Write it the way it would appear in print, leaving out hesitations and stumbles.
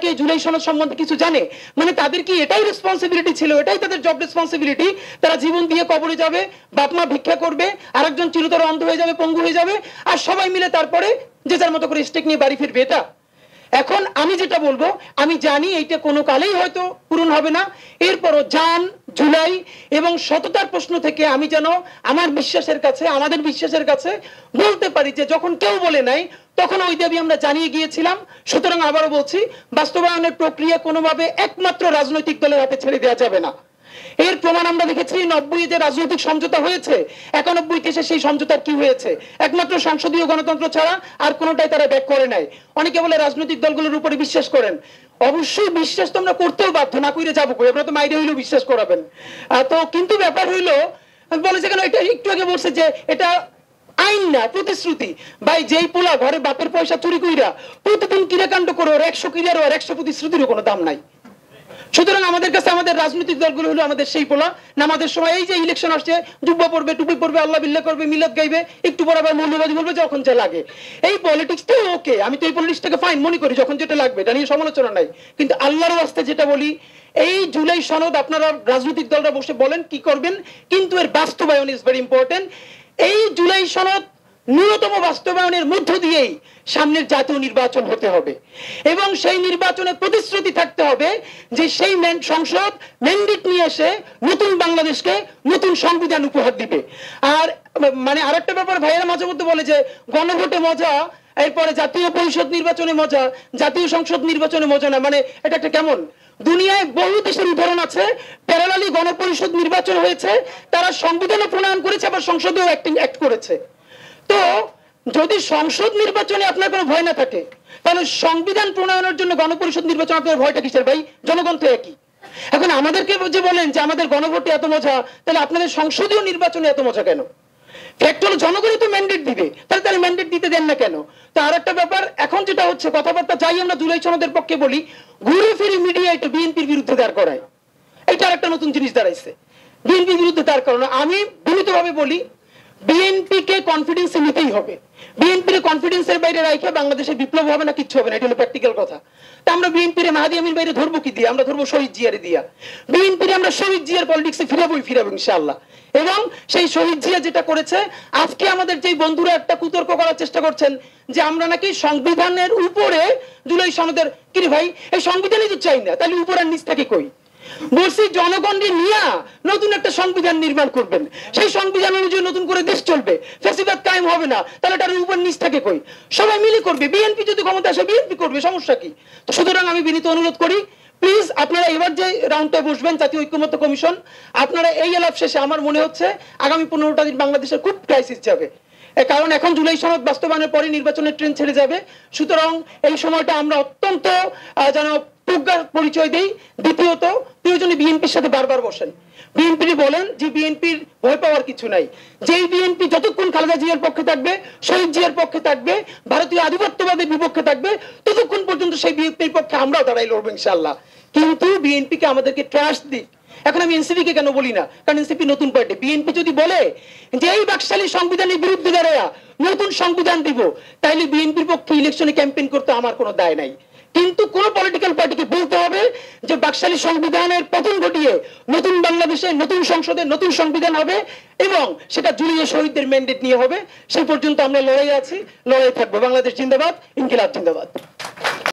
কি জুলাই সনদ সম্বন্ধে কিছু জানে? মানে তাদের কি এটাই রেসপন্সিবিলিটি ছিল, এটাই তাদের জব রেসপন্সিবিলিটি, তারা জীবন দিয়ে কবরে যাবে, বাপ মা ভিক্ষা করবে, আরেকজন চিরতরে অন্ধ হয়ে যাবে, পঙ্গু হয়ে যাবে, আর সবাই মিলে তারপরে যে যার মতো করে স্টেক নিয়ে বাড়ি ফিরবে? এটা এখন আমি যেটা বলবো, আমি জানি এইটা কোনো কালেই হয়তো পূরণ হবে না, এরপরও জান জুলাই এবং সততার প্রশ্ন থেকে আমি যেন আমার বিশ্বাসের কাছে, আমাদের বিশ্বাসের কাছে বলতে পারি যে যখন কেউ বলে নাই তখন ওই দাবি আমরা জানিয়ে গিয়েছিলাম। সুতরাং আবারও বলছি, বাস্তবায়নের প্রক্রিয়া কোনোভাবে একমাত্র রাজনৈতিক দলের হাতে ছেড়ে দেওয়া যাবে না। এর প্রমাণ আমরা দেখেছি 90 যে রাজনৈতিক সমঝোতা হয়েছে, 91 এসে সেই সমঝোতার কি হয়েছে? একমাত্র সংসদীয় গণতন্ত্র ছাড়া আর কোনোটাই তারা ব্যাক করে নাই। অনেকে বলে রাজনৈতিক দলগুলোর উপরে বিশ্বাস করেন, অবশ্যই বিশ্বাস তো আমরা করতেও বাধ্য, না কইরে যাবো কই? আপনারা তো মাইরে হইলেও বিশ্বাস করাবেন। তো কিন্তু ব্যাপার হইলো, বলেছে কেন, এটা একটু আগে বলছে যে এটা আইন না, প্রতিশ্রুতি। ভাই, যেই পোলা ঘরে বাপের পয়সা চুরি কইরা প্রতিদিন কিরাকাণ্ড করে, ওর 100 কিরার আর 100 প্রতিশ্রুতিরও কোনো দাম নাই। সুতরাং আমাদের কাছে আমাদের রাজনৈতিক দলগুলো হলো আমাদের সেই পোলা। নামাজের সময় এই যে ইলেকশন আসছে, জুব্বা পড়বে, টুপি পড়বে, আল্লাহ বিল্লাহ করবে, মিলাদ গাইবে, একটু পর আবার মৌলবাদী বলবে যখন যা লাগে। এই পলিটিক্সটাই ওকে, আমি তো এই পলিটিক্সটাকে ফাইন মনে করি, যখন যেটা লাগবে, এটা নিয়ে সমালোচনা নাই। কিন্তু আল্লাহর ওয়াস্তে যেটা বলি, এই জুলাই সনদ আপনারা রাজনৈতিক দলরা বসে বলেন কি করবেন, কিন্তু এর বাস্তবায়ন ইজ ভেরি ইম্পর্টেন্ট। এই জুলাই সনদ ন্যূনতম বাস্তবায়নের মধ্য দিয়েই সামনের জাতীয় নির্বাচন হতে হবে, এবং সেই নির্বাচনে প্রতিশ্রুতি থাকতে হবে যে সেই সংসদ ম্যান্ডেট নিয়ে এসে নতুন বাংলাদেশকে নতুন সংবিধান উপহার দিবে। আর মানে আরেকটা ব্যাপার ভাইয়েরা মাঝে মধ্যে বলে যে গণভোটে মজা, এরপরে জাতীয় পরিষদ নির্বাচনে মজা, জাতীয় সংসদ নির্বাচনে মজা না। মানে এটা একটা কেমন? দুনিয়ায় বহু দেশের উদাহরণ আছে, প্যারালালি গণপরিষদ নির্বাচন হয়েছে, তারা সংবিধানও প্রণয়ন করেছে, আবার সংসদেও অ্যাক্ট করেছে। তো যদি সংসদ নির্বাচনে আপনার কোনো ভয় না থাকে, তাহলে সংবিধান প্রণয়নের জন্য গণপরিষদ নির্বাচন আপনার ভয়টা কিসের ভাই? জনগণ তো একই। এখন আমাদেরকে যে বলেন যে আমাদের গণভোটে এত মজা, তাহলে আপনাদের সংসদীয় নির্বাচনে এত মজা কেন? ফ্যাক্ট হলো জনগণই তো ম্যান্ডেট দিবে, তাহলে তারা ম্যান্ডেট দিতে দেন না কেন? তো আর একটা ব্যাপার, এখন যেটা হচ্ছে কথাবার্তা যাই আমরা জুলাই সনদের পক্ষে বলি, ঘুরে ফিরে মিডিয়া একটু বিএনপির বিরুদ্ধে দাঁড় করায়। এটা একটা নতুন জিনিস দাঁড়াইছে, বিএনপির বিরুদ্ধে দাঁড় করানো। আমি বিনীতভাবে বলি, বিএনপি কে কনফিডেন্স নিতেই হবে। বিএনপির কনফিডেন্সের বাইরে রাখে বাংলাদেশে বিপ্লব হবে না, কিচ্ছু হবে না, এটা হলো প্র্যাকটিক্যাল কথা। তা আমরা বিএনপির মাহাদি আমির বাইরে ধরবো কি দিয়ে? আমরা ধরবো শহীদ জিয়ারে দিয়া। বিএনপির আমরা শহীদ জিয়ার পলিটিক্সে ফিরাবো ইনশাআল্লাহ। এবং সেই শহীদ জিয়া যেটা করেছে, আজকে আমাদের যে বন্ধুরা একটা কুতর্ক করার চেষ্টা করছেন যে আমরা নাকি সংবিধানের উপরে জুলাই সনদের, কি রে ভাই, এই সংবিধানই তো চাই না, তাহলে উপর আর নিচ থাকে কই? বলছি জনগণকে নিয়ে নতুন একটা সংবিধান নির্মাণ করবেন, সেই সংবিধান অনুযায়ী নতুন করে দেশ চলবে, ফ্যাসিবাদ কায়েম হবে না, তাহলে তার উপর নিচ থাকে কই? সবাই মিলে করবে। বিএনপি যদি ক্ষমতা আসে বিএনপি করবে, সমস্যা কি? তো সুতরাং আমি বিনীত অনুরোধ করি, প্লিজ আপনারা এবার যে রাউন্ডে বসবেন জাতীয় ঐক্যমত্য কমিশন, আপনারা এই আলাপ শেষে আমার মনে হচ্ছে আগামী 15টা দিন বাংলাদেশের খুব ক্রাইসিস যাবে, কারণ এখন জুলাই সনদ বাস্তবায়নের পরে নির্বাচনের ট্রেন ছেড়ে যাবে। সুতরাং এই সময়টা আমরা অত্যন্ত যেন প্রজ্ঞার পরিচয় দেই। দ্বিতীয়ত, প্রয়োজনে বিএনপির সাথে বারবার বসেন, বিএনপি বলেন যে বিএনপির ভয় পাওয়ার কিছু নাই। যেই বিএনপি যতক্ষণ খালেদা জিয়ার পক্ষে থাকবে, শহীদ জিয়ার পক্ষে থাকবে, ভারতীয় আধিপত্যবাদের বিপক্ষে থাকবে, ততক্ষণ পর্যন্ত সেই বিএনপির পক্ষে আমরাও দাঁড়াই লড়বো ইনশাআল্লাহ। কিন্তু বিএনপিকে আমাদেরকে ট্রাস্ট দিক। এখন আমি এনসিপি কে কেন বলি না, কারণ এনসিপি নতুন পার্টি। বিএনপি যদি বলে যে এই বাকশালী সংবিধানের বিরুদ্ধে দাঁড়ায়া নতুন সংবিধান দিব, তাইলে বিএনপির পক্ষে ইলেকশনে ক্যাম্পেইন করতে আমার কোনো দায় নাই। কিন্তু কোন পলিটিক্যাল পার্টিকে বলতে হবে যে বাকশালী সংবিধানের পতন ঘটিয়ে নতুন বাংলাদেশে নতুন সংসদে নতুন সংবিধান হবে, এবং সেটা জুলাই শহীদদের ম্যান্ডেট নিয়ে হবে। সেই পর্যন্ত আমরা লড়াই আছি, লড়াই থাকবো। বাংলাদেশ জিন্দাবাদ, ইনকিলাব জিন্দাবাদ।